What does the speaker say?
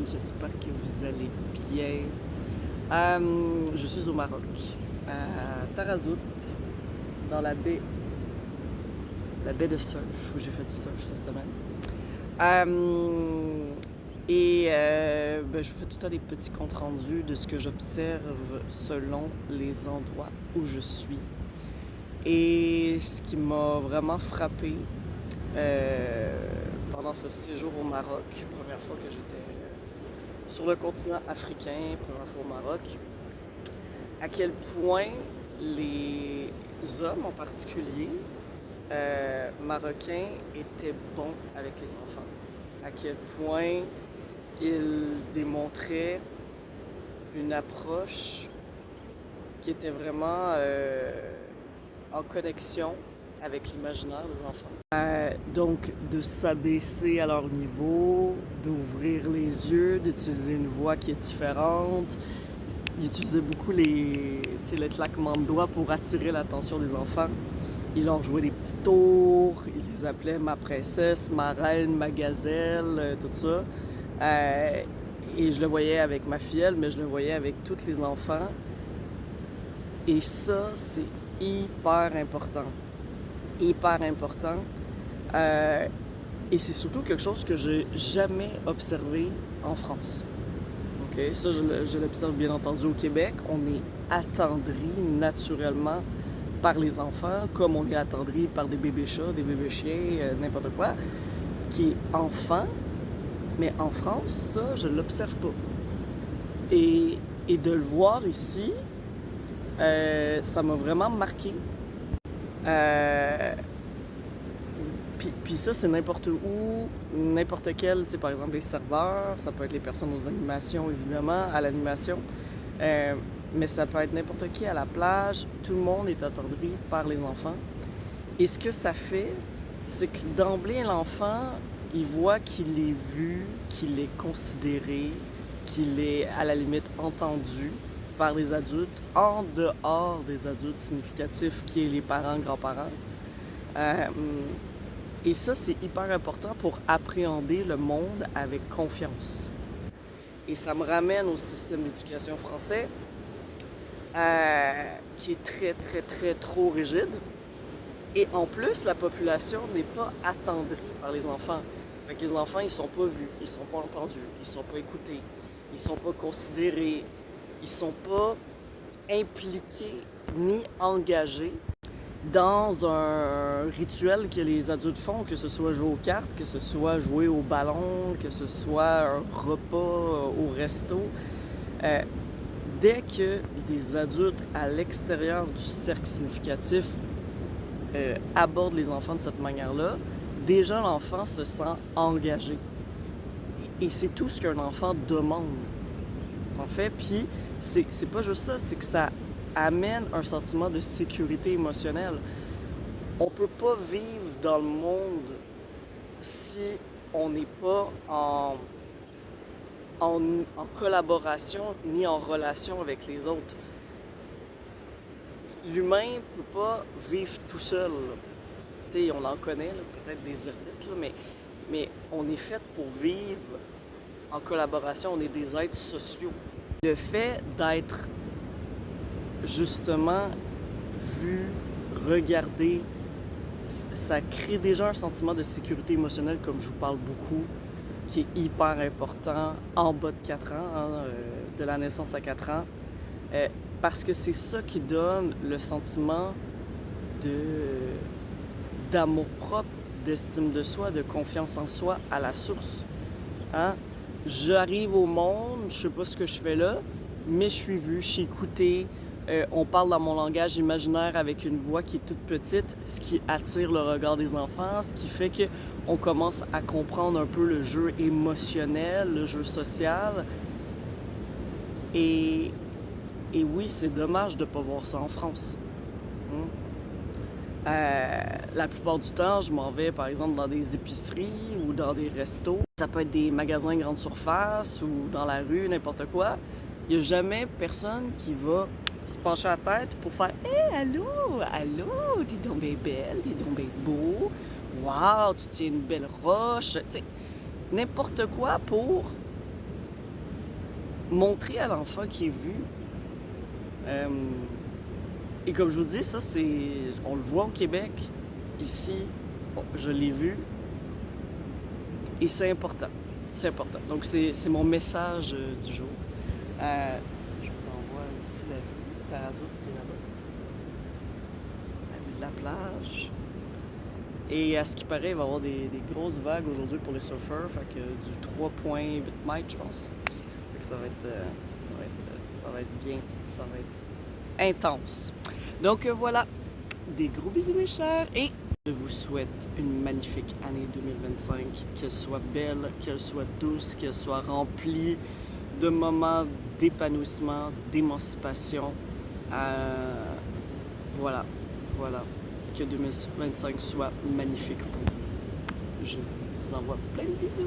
j'espère que vous allez bien. Je suis au Maroc, à Tarazout, dans la baie de surf, où j'ai fait du surf cette semaine. Je vous fais tout le temps des petits comptes rendus de ce que j'observe selon les endroits où je suis. Et ce qui m'a vraiment frappé pendant ce séjour au Maroc, première fois que j'étais sur le continent africain, première fois au Maroc, à quel point les hommes en particulier, marocains, étaient bons avec les enfants. À quel point ils démontraient une approche qui était vraiment en connexion avec l'imaginaire des enfants. Donc, de s'abaisser à leur niveau, d'ouvrir les yeux, d'utiliser une voix qui est différente. Ils utilisaient beaucoup le claquement de doigts pour attirer l'attention des enfants. Ils leur jouaient des petits tours, ils les appelaient ma princesse, ma reine, ma gazelle, tout ça. Et je le voyais avec ma filleule, mais je le voyais avec tous les enfants. Et ça, c'est hyper important. Hyper important. Et c'est surtout quelque chose que j'ai jamais observé en France. Okay? Ça, je l'observe bien entendu au Québec. On est attendri naturellement par les enfants, comme on est attendri par des bébés chats, des bébés chiens, n'importe quoi, qui est enfant. Mais en France, ça, je l'observe pas. Et de le voir ici, ça m'a vraiment marqué. Puis ça, c'est n'importe où, n'importe quel, tu sais, par exemple les serveurs, ça peut être les personnes aux animations, évidemment, à l'animation, mais ça peut être n'importe qui à la plage, tout le monde est attendri par les enfants. Et ce que ça fait, c'est que d'emblée, l'enfant, il voit qu'il est vu, qu'il est considéré, qu'il est à la limite entendu par les adultes, en dehors des adultes significatifs qui est les parents, grands-parents. Et ça, c'est hyper important pour appréhender le monde avec confiance. Et ça me ramène au système d'éducation français, qui est très, très, très trop rigide. Et en plus, la population n'est pas attendrie par les enfants. Fait que les enfants, ils sont pas vus, ils sont pas entendus, ils sont pas écoutés, ils sont pas considérés, ils sont pas impliqués ni engagés dans un rituel que les adultes font, que ce soit jouer aux cartes, que ce soit jouer au ballon, que ce soit un repas au resto. Dès que des adultes à l'extérieur du cercle significatif abordent les enfants de cette manière-là, déjà l'enfant se sent engagé. Et c'est tout ce qu'un enfant demande, en fait. Puis c'est pas juste ça, c'est que ça amène un sentiment de sécurité émotionnelle. On peut pas vivre dans le monde si on n'est pas en collaboration ni en relation avec les autres. L'humain peut pas vivre tout seul. Tu sais, on en connaît, là, peut-être des ermites, là, mais on est fait pour vivre en collaboration, on est des êtres sociaux. Le fait d'être justement vu, regardé, ça crée déjà un sentiment de sécurité émotionnelle, comme je vous parle beaucoup, qui est hyper important en bas de 4 ans, de la naissance à 4 ans, parce que c'est ça qui donne le sentiment d'amour-propre, d'estime de soi, de confiance en soi à la source. Hein? J'arrive au monde, je sais pas ce que je fais là, mais je suis vu, je suis écouté. On parle dans mon langage imaginaire avec une voix qui est toute petite, ce qui attire le regard des enfants, ce qui fait qu'on commence à comprendre un peu le jeu émotionnel, le jeu social. Et oui, c'est dommage de ne pas voir ça en France. La plupart du temps, je m'en vais par exemple dans des épiceries ou dans des restos. Ça peut être des magasins grande surface ou dans la rue, n'importe quoi. Il n'y a jamais personne qui va se pencher la tête pour faire « Hey, allô, allô, t'es donc bien belle, t'es donc bien beau, wow, tu tiens une belle roche », tu sais, n'importe quoi pour montrer à l'enfant qui est vu. Et comme je vous dis, ça on le voit au Québec. Ici, je l'ai vu. Et c'est important. C'est important. Donc c'est mon message du jour. Je vous envoie ici la vue. Tarazout qui est là-bas. La vue de la plage. Et à ce qui paraît, il va y avoir des grosses vagues aujourd'hui pour les surfeurs. Fait que du 3,8 mètres, je pense. Fait que ça va être bien. Ça va être intense. Donc voilà. Des gros bisous mes chers. Et je vous souhaite une magnifique année 2025. Qu'elle soit belle, qu'elle soit douce, qu'elle soit remplie de moments d'épanouissement, d'émancipation. Voilà. Que 2025 soit magnifique pour vous. Je vous envoie plein de bisous.